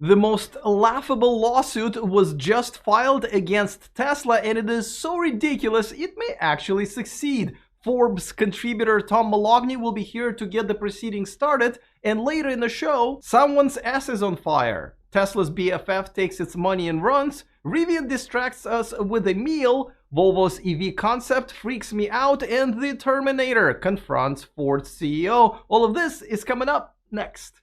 The most laughable lawsuit was just filed against Tesla, and it is so ridiculous it may actually succeed. Forbes contributor Tom Moloughney will be here to get the proceedings started, and later in the show, someone's ass is on fire. Tesla's BFF takes its money and runs, Rivian distracts us with a meal, Volvo's EV concept freaks me out, and the Terminator confronts Ford's CEO. All of this is coming up next.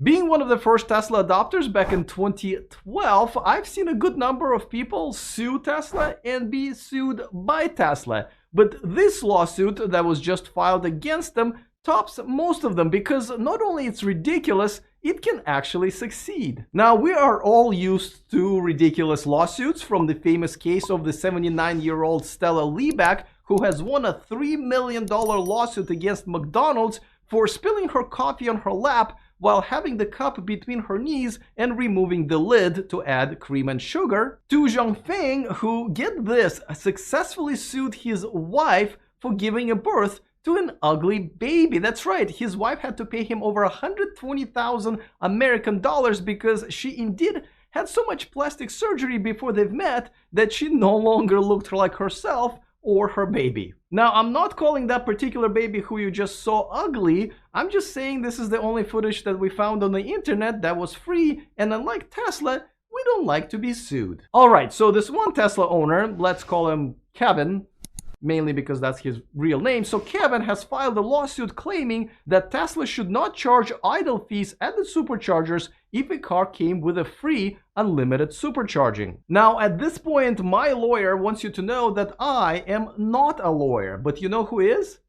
Being one of the first Tesla adopters back in 2012, I've seen a good number of people sue Tesla and be sued by Tesla. But this lawsuit that was just filed against them tops most of them because not only it's ridiculous, it can actually succeed. Now, we are all used to ridiculous lawsuits, from the famous case of the 79-year-old Stella Liebeck, who has won a $3 million lawsuit against McDonald's for spilling her coffee on her lap while having the cup between her knees and removing the lid to add cream and sugar, to Zhongfeng, who, get this, successfully sued his wife for giving a birth to an ugly baby. That's right, his wife had to pay him over 120,000 American dollars because she indeed had so much plastic surgery before they've met that she no longer looked like herself or her baby. Now, I'm not calling that particular baby who you just saw ugly. I'm just saying this is the only footage that we found on the internet that was free, and unlike Tesla, we don't like to be sued. Alright, so this one Tesla owner, let's call him Kevin, mainly because that's his real name. So Kevin has filed a lawsuit claiming that Tesla should not charge idle fees at the superchargers if a car came with a free unlimited supercharging. Now, at this point, my lawyer wants you to know that I am not a lawyer, but you know who is?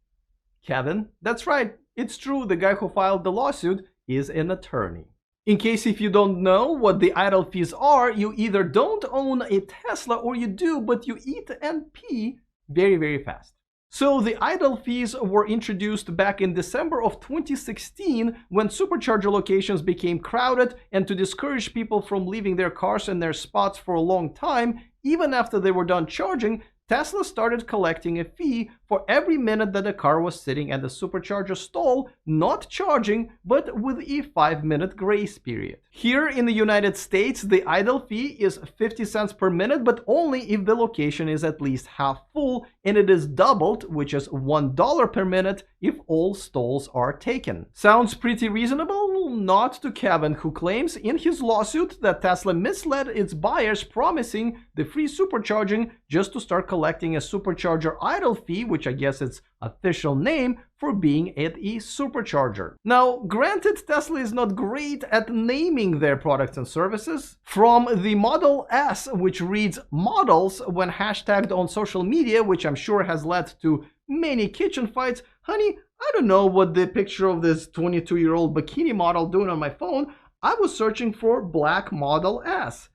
Kevin. That's right, it's true, the guy who filed the lawsuit is an attorney. In case if you don't know what the idle fees are, you either don't own a Tesla or you do, but you eat and pee very, very fast. So the idle fees were introduced back in December of 2016 when supercharger locations became crowded, and to discourage people from leaving their cars in their spots for a long time, even after they were done charging, Tesla started collecting a fee for every minute that the car was sitting at the supercharger stall, not charging, but with a 5-minute grace period. Here in the United States, the idle fee is 50 cents per minute, but only if the location is at least half full, and it is doubled, which is $1 per minute, if all stalls are taken. Sounds pretty reasonable? Not to Kevin, who claims in his lawsuit that Tesla misled its buyers, promising the free supercharging just to start collecting a supercharger idle fee, which I guess its official name, for being at a supercharger. Now, granted, Tesla is not great at naming their products and services. From the Model S, which reads models when hashtagged on social media, which I'm sure has led to many kitchen fights, honey, I don't know what the picture of this 22-year-old bikini model doing on my phone. I was searching for Black Model S.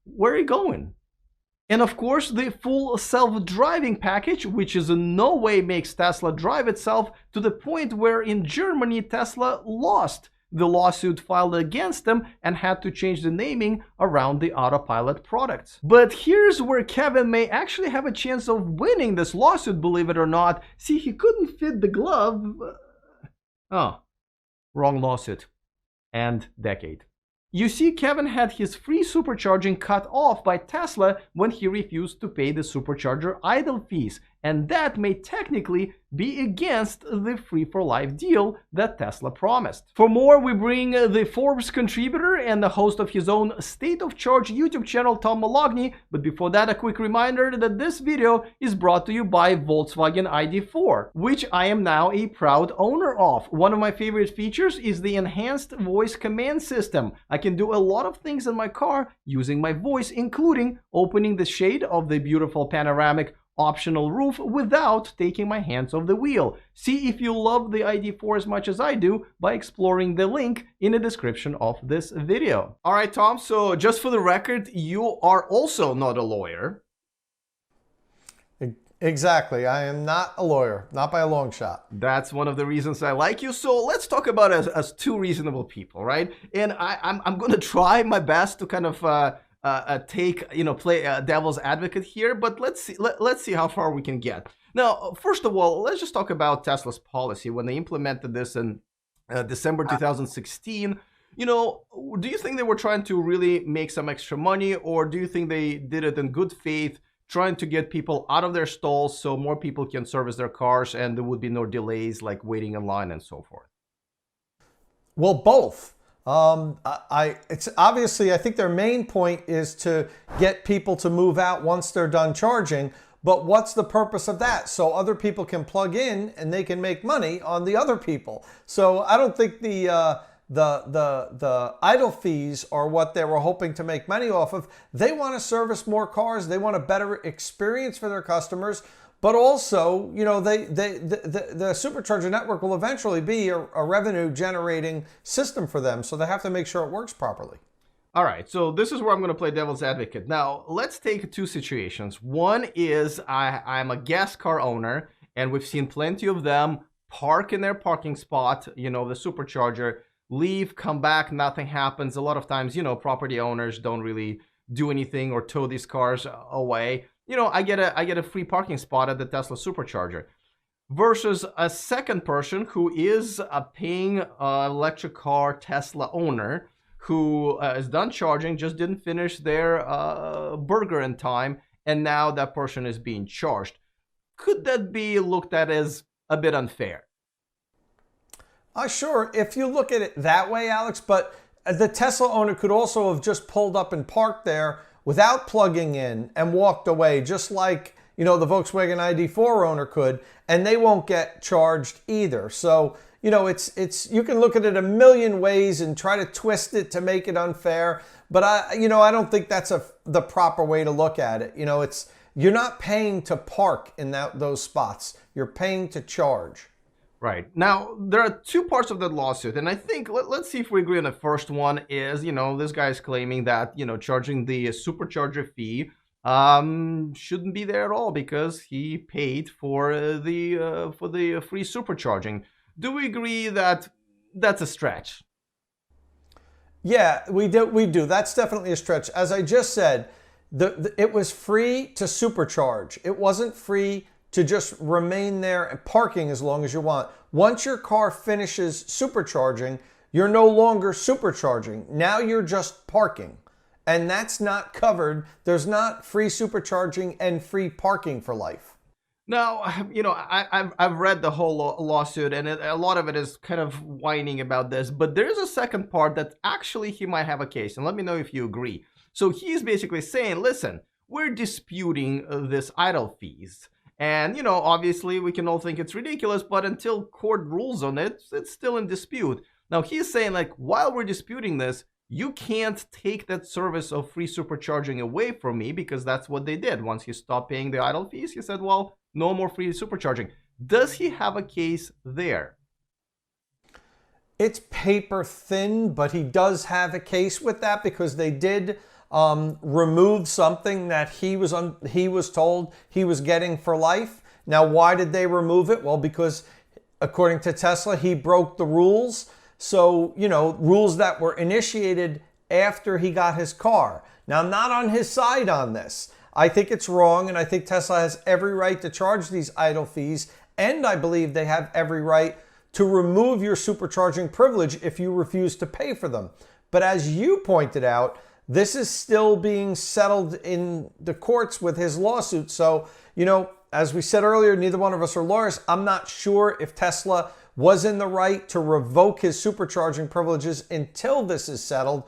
Where are you going? And of course, the full self-driving package, which is in no way makes Tesla drive itself, to the point where in Germany, Tesla lost the lawsuit filed against them and had to change the naming around the autopilot products. But here's where Kevin may actually have a chance of winning this lawsuit, believe it or not. See, he couldn't fit the glove. Oh, wrong lawsuit. And decade. You see, Kevin had his free supercharging cut off by Tesla when he refused to pay the supercharger idle fees, and that may technically be against the free-for-life deal that Tesla promised. For more, we bring the Forbes contributor and the host of his own State of Charge YouTube channel, Tom Moloughney. But before that, a quick reminder that this video is brought to you by Volkswagen ID.4, which I am now a proud owner of. One of my favorite features is the enhanced voice command system. I can do a lot of things in my car using my voice, including opening the shade of the beautiful panoramic optional roof without taking my hands off the wheel. See if you love the ID.4 as much as I do by exploring the link in the description of this video. All right, Tom, so just for the record, you are also not a lawyer. Exactly. I am not a lawyer, not by a long shot. That's one of the reasons I like you. So let's talk about us as two reasonable people, right? And I'm going to try my best to kind of play devil's advocate here, but let's see how far we can get. Now, first of all, let's just talk about Tesla's policy when they implemented this in December 2016. You know, do you think they were trying to really make some extra money, or do you think they did it in good faith, trying to get people out of their stalls so more people can service their cars and there would be no delays like waiting in line and so forth? Well, both. It's obviously, I think their main point is to get people to move out once they're done charging. But what's the purpose of that? So other people can plug in and they can make money on the other people. So I don't think the idle fees are what they were hoping to make money off of. They want to service more cars. They want a better experience for their customers. But also, you know, the supercharger network will eventually be a revenue generating system for them. So they have to make sure it works properly. All right, so this is where I'm going to play devil's advocate. Now, let's take two situations. One is I'm a gas car owner, and we've seen plenty of them park in their parking spot, you know, the supercharger, leave, come back, nothing happens. A lot of times, you know, property owners don't really do anything or tow these cars away. You know, I get a free parking spot at the Tesla supercharger. Versus a second person who is a paying electric car Tesla owner who is done charging, just didn't finish their burger in time, and now that person is being charged. Could that be looked at as a bit unfair? Sure, if you look at it that way, Alex, but the Tesla owner could also have just pulled up and parked there without plugging in and walked away, just like, you know, the Volkswagen ID4 owner could, and they won't get charged either. So, you know, it's you can look at it a million ways and try to twist it to make it unfair, but I don't think that's the proper way to look at it. You know, you're not paying to park in those spots. You're paying to charge. Right. Now, there are two parts of that lawsuit, and I think, let's see if we agree on the first one is, you know, this guy's claiming that, you know, charging the supercharger fee shouldn't be there at all because he paid for the free supercharging. Do we agree that that's a stretch? Yeah, we do. That's definitely a stretch. As I just said, it was free to supercharge. It wasn't free to just remain there and parking as long as you want. Once your car finishes supercharging, you're no longer supercharging. Now you're just parking. And that's not covered. There's not free supercharging and free parking for life. Now, you know, I've read the whole lawsuit, and a lot of it is kind of whining about this, but there's a second part that actually he might have a case, and let me know if you agree. So he's basically saying, listen, we're disputing this idle fees. And, you know, obviously we can all think it's ridiculous, but until court rules on it, it's still in dispute. Now he's saying, like, while we're disputing this, you can't take that service of free supercharging away from me, because that's what they did. Once he stopped paying the idle fees, he said, well, no more free supercharging. Does he have a case there? It's paper thin, but he does have a case with that because they did remove something that he was told he was getting for life. Now, why did they remove it? Well, because according to Tesla, he broke the rules. So, you know, rules that were initiated after he got his car. Now, I'm not on his side on this. I think it's wrong, and I think Tesla has every right to charge these idle fees, and I believe they have every right to remove your supercharging privilege if you refuse to pay for them. But as you pointed out, this is still being settled in the courts with his lawsuit. So, you know, as we said earlier, neither one of us are lawyers. I'm not sure if Tesla was in the right to revoke his supercharging privileges until this is settled.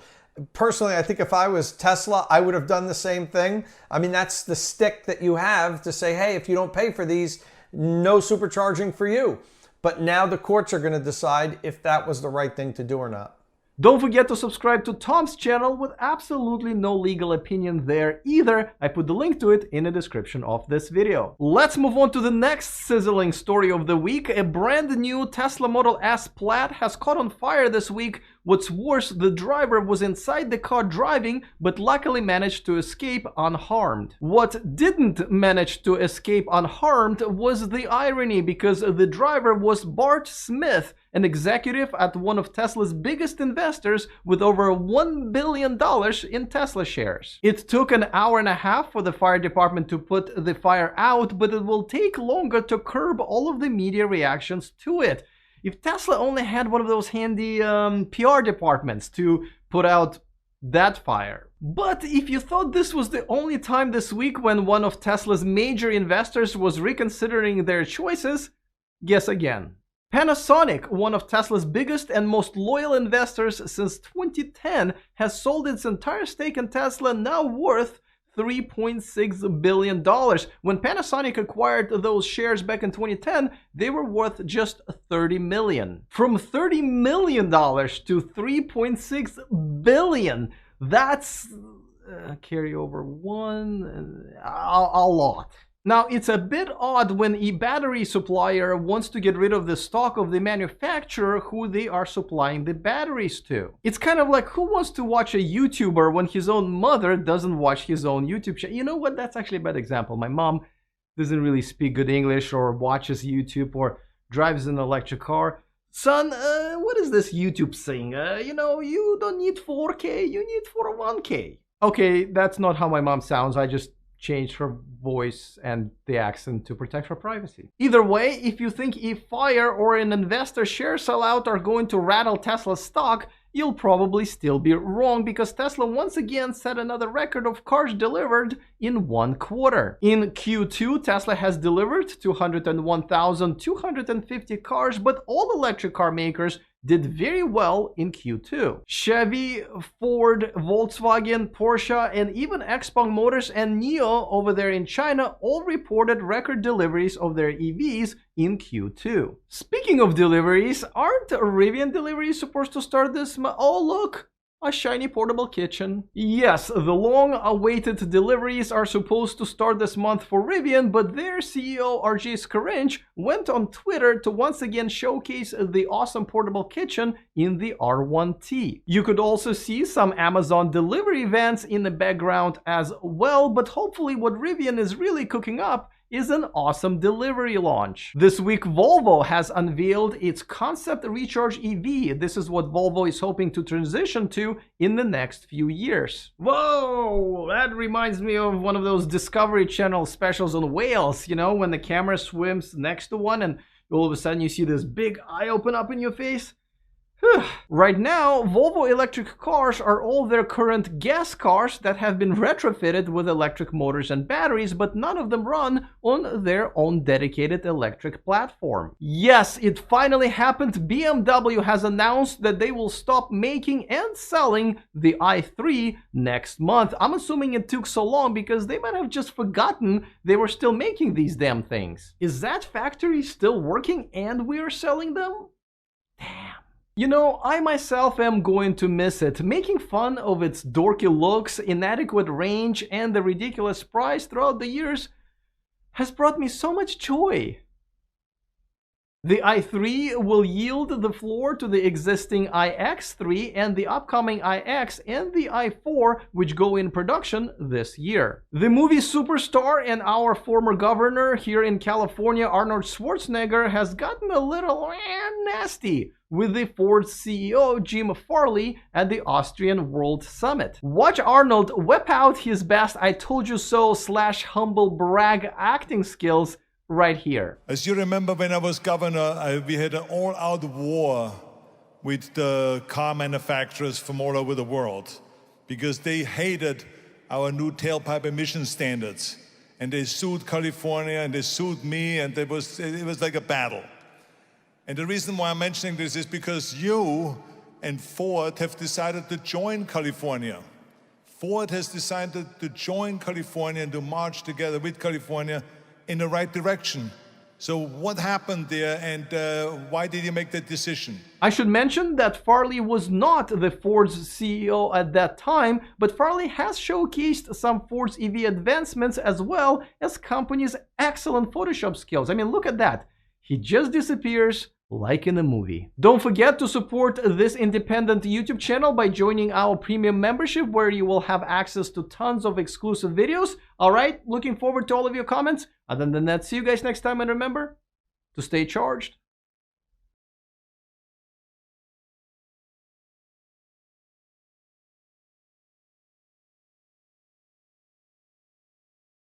Personally, I think if I was Tesla, I would have done the same thing. I mean, that's the stick that you have to say, hey, if you don't pay for these, no supercharging for you. But now the courts are going to decide if that was the right thing to do or not. Don't forget to subscribe to Tom's channel with absolutely no legal opinion there either. I put the link to it in the description of this video. Let's move on to the next sizzling story of the week. A brand new Tesla Model S Plaid has caught on fire this week. What's worse, the driver was inside the car driving, but luckily managed to escape unharmed. What didn't manage to escape unharmed was the irony, because the driver was Bart Smith, an executive at one of Tesla's biggest investors with over $1 billion in Tesla shares. It took an hour and a half for the fire department to put the fire out, but it will take longer to curb all of the media reactions to it. If Tesla only had one of those handy PR departments to put out that fire. But if you thought this was the only time this week when one of Tesla's major investors was reconsidering their choices, guess again. Panasonic, one of Tesla's biggest and most loyal investors since 2010, has sold its entire stake in Tesla, now worth $3.6 billion. When Panasonic acquired those shares back in 2010, they were worth just $30 million. From $30 million to $3.6 billion, that's carryover a lot. Now, it's a bit odd when a battery supplier wants to get rid of the stock of the manufacturer who they are supplying the batteries to. It's kind of like, who wants to watch a YouTuber when his own mother doesn't watch his own YouTube channel? You know what? That's actually a bad example. My mom doesn't really speak good English or watches YouTube or drives an electric car. Son, what is this YouTube thing? You know, you don't need 4K, you need 401k. Okay, that's not how my mom sounds. I just changed her voice and the accent to protect her privacy. Either way, if you think a fire or an investor share sellout are going to rattle Tesla's stock, you'll probably still be wrong, because Tesla once again set another record of cars delivered in one quarter. In Q2, Tesla has delivered 201,250 cars, but all electric car makers did very well in Q2. Chevy, Ford, Volkswagen, Porsche, and even Xpeng Motors and NIO over there in China all reported record deliveries of their EVs in Q2. Speaking of deliveries, aren't Rivian deliveries supposed to start this month? Oh, look! A shiny portable kitchen. Yes, the long-awaited deliveries are supposed to start this month for Rivian, but their CEO RJ Scaringe went on Twitter to once again showcase the awesome portable kitchen in the R1T. You could also see some Amazon delivery vans in the background as well, but hopefully what Rivian is really cooking up is an awesome delivery launch. This week, Volvo has unveiled its concept recharge EV. This is what Volvo is hoping to transition to in the next few years. Whoa, that reminds me of one of those Discovery Channel specials on whales, you know, when the camera swims next to one and all of a sudden you see this big eye open up in your face. Right now, Volvo electric cars are all their current gas cars that have been retrofitted with electric motors and batteries, but none of them run on their own dedicated electric platform. Yes, it finally happened. BMW has announced that they will stop making and selling the i3 next month. I'm assuming it took so long because they might have just forgotten they were still making these damn things. Is that factory still working and we are selling them? Damn. You know, I myself am going to miss it. Making fun of its dorky looks, inadequate range, and the ridiculous price throughout the years has brought me so much joy. The i3 will yield the floor to the existing iX3 and the upcoming iX and the i4, which go in production this year. The movie superstar and our former governor here in California, Arnold Schwarzenegger, has gotten a little nasty with the Ford CEO Jim Farley at the Austrian World Summit. Watch Arnold whip out his best I told you so / humble brag acting skills right here. As you remember, when I was governor, we had an all-out war with the car manufacturers from all over the world because they hated our new tailpipe emission standards. And they sued California and they sued me, and it was like a battle. And the reason why I'm mentioning this is because you and Ford have decided to join California. Ford has decided to join California and to march together with California in the right direction. So what happened there, and why did you make that decision? I should mention that Farley was not the Ford's CEO at that time, but Farley has showcased some Ford's EV advancements as well as company's excellent Photoshop skills. I mean, look at that. He just disappears like in a movie. Don't forget to support this independent YouTube channel by joining our premium membership, where you will have access to tons of exclusive videos. All right, looking forward to all of your comments. Other than that, see you guys next time, and remember to stay charged.